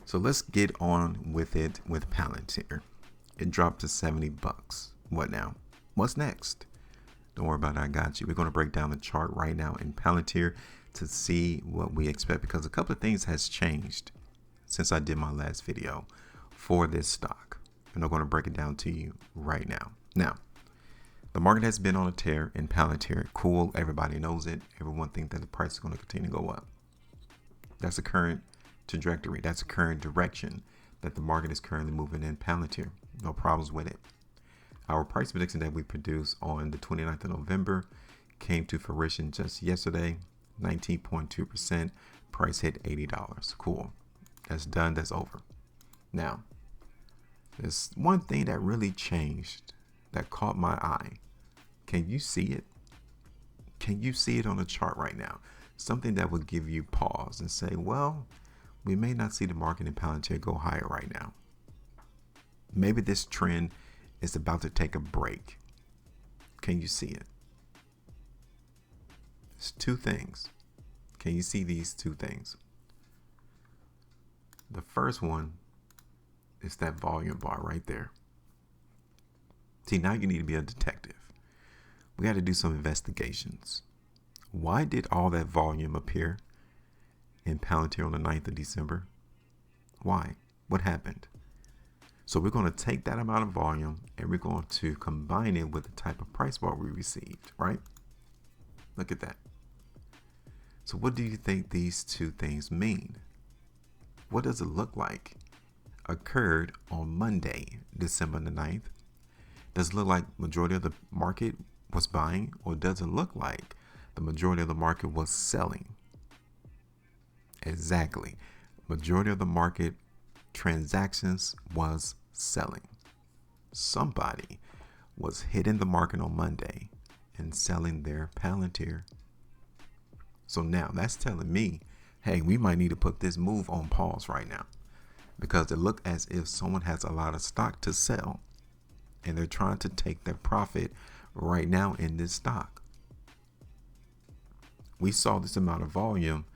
So let's get on with it with Palantir. It dropped to 70 bucks. What now? What's next? Don't worry about it, I got you. We're going to break down the chart right now in Palantir to see what we expect, because a couple of things has changed since I did my last video for this stock. And I'm going to break it down to you right now. Now, the market has been on a tear in Palantir. Cool, everybody knows it. Everyone thinks that the price is going to continue to go up. That's the current trajectory. That's the current direction that the market is currently moving in Palantir. No problems with it. Our price prediction that we produced on the 29th of November came to fruition just yesterday. 19.2%. Price hit $80. Cool. That's done. That's over. Now, there's one thing that really changed that caught my eye. Can you see it? Can you see it on the chart right now? Something that would give you pause and say, well, we may not see the market in Palantir go higher right now. Maybe this trend is about to take a break. Can you see it? It's two things. Can you see these two things? The first one is that volume bar right there. See, now you need to be a detective. We got to do some investigations. Why did all that volume appear in Palantir on the 9th of December? Why? What happened? So we're going to take that amount of volume and we're going to combine it with the type of price bar we received, right? Look at that. So what do you think these two things mean? What does it look like occurred on Monday, December the 9th? Does it look like majority of the market was buying, or does it look like the majority of the market was selling? Exactly. Majority of the market transactions was selling. Somebody was hitting the market on Monday and selling their Palantir. So now that's telling me, hey, we might need to put this move on pause right now, because it looks as if someone has a lot of stock to sell and they're trying to take their profit right now in this stock. We saw this amount of volume,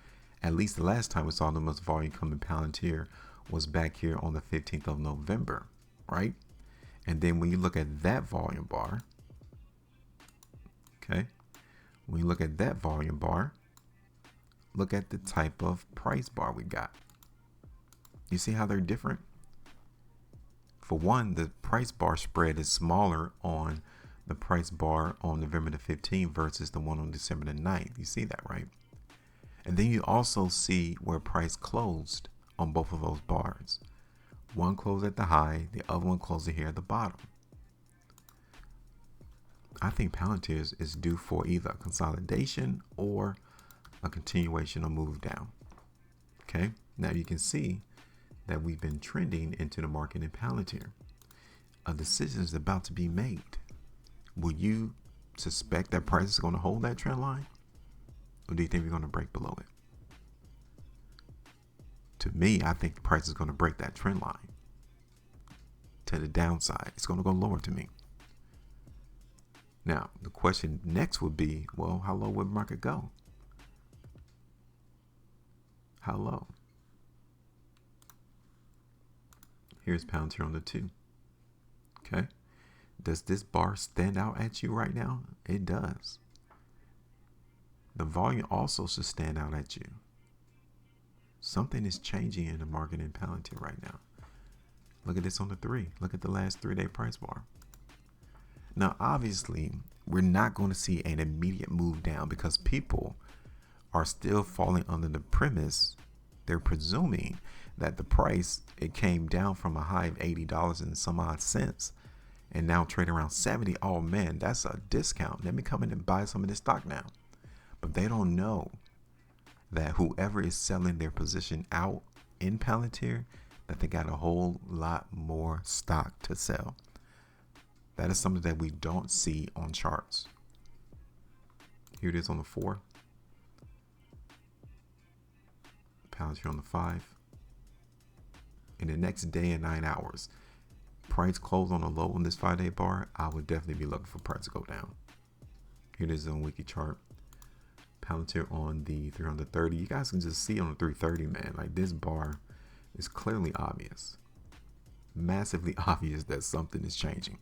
at least the last time we saw the most volume come in Palantir was back here on the 15th of November, right? And then when you look at that volume bar, okay, when you look at that volume bar, look at the type of price bar we got. You see how they're different? For one, the price bar spread is smaller on the price bar on November the 15th versus the one on December the 9th. You see that, right? And then you also see where price closed on both of those bars. One closed at the high, the other one closed here at the bottom. I think Palantir is due for either a consolidation or a continuation or move down. Okay, now you can see that we've been trending into the market in Palantir. A decision is about to be made. Will you suspect that price is going to hold that trend line? Or do you think we're going to break below it? To me, I think the price is going to break that trend line to the downside. It's going to go lower to me. Now, the question next would be, well, how low would the market go? How low? Here's Palantir on the 2. Okay. Does this bar stand out at you right now? It does. The volume also should stand out at you. Something is changing in the market in Palantir right now. Look at this on the 3. Look at the last 3-day price bar. Now, obviously, we're not going to see an immediate move down because people are still falling under the premise. They're presuming that the price, it came down from a high of $80 and some odd cents and now trading around 70. Oh man, that's a discount. Let me come in and buy some of this stock now. But they don't know that whoever is selling their position out in Palantir, that they got a whole lot more stock to sell. That is something that we don't see on charts. Here it is on the 4. Palantir on the 5. In the next day and 9 hours, price close on a low on this 5-day bar, I would definitely be looking for price to go down. Here it is on wiki chart. Palantir on the 330. You guys can just see on the 330, man. Like this bar It's clearly obvious, massively obvious that something is changing.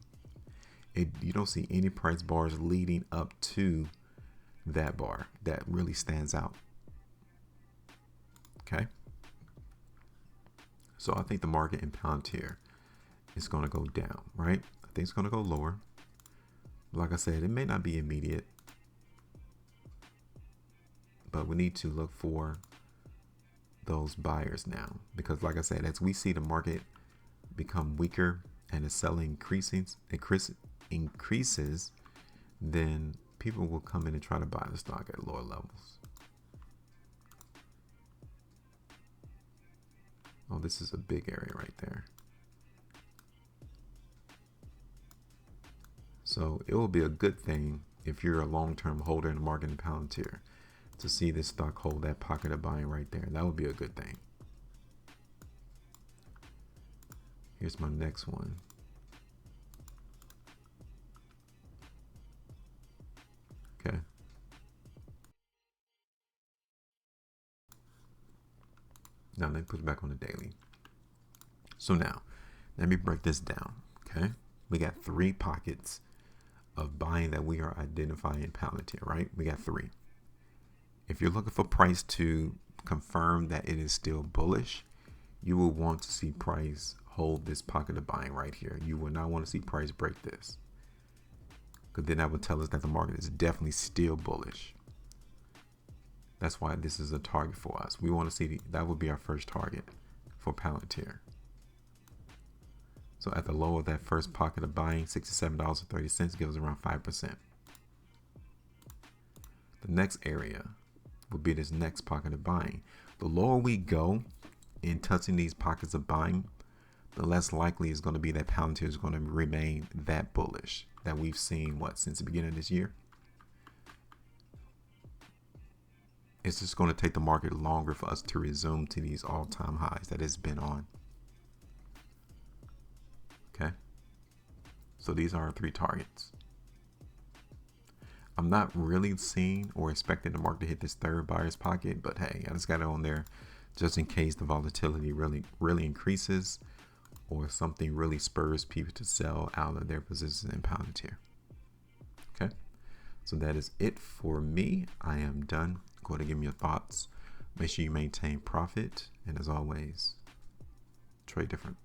You don't see any price bars leading up to that bar that really stands out. Okay. So I think the market in Palantir is going to go down, right? I think it's going to go lower. Like I said, it may not be immediate, but we need to look for those buyers now, because like I said, as we see the market become weaker and the selling increases, then people will come in and try to buy the stock at lower levels. Oh, this is a big area right there. So it will be a good thing if you're a long-term holder in the market in Palantir to see this stock hold that pocket of buying right there. That would be a good thing. Here's my next one. Okay. Now let me put it back on the daily. So now, let me break this down. Okay. We got 3 pockets of buying that we are identifying in Palantir, right? We got 3. If you're looking for price to confirm that it is still bullish, you will want to see price hold this pocket of buying right here. You will not want to see price break this, because then that would tell us that the market is definitely still bullish. That's why this is a target for us. We want to see that would be our first target for Palantir. So at the low of that first pocket of buying, $67.30 gives around 5%. The next area would be this next pocket of buying. The lower we go in touching these pockets of buying, the less likely it's going to be that Palantir is going to remain that bullish that we've seen since the beginning of this year. It's just going to take the market longer for us to resume to these all-time highs that it's been on. Okay. So these are our 3 targets. I'm not really seeing or expecting the market to hit this third buyer's pocket, but hey, I just got it on there just in case the volatility really increases or something really spurs people to sell out of their positions in Palantir. Okay. So that is it for me. I am done. Go ahead and give me your thoughts. Make sure you maintain profit. And as always, trade different.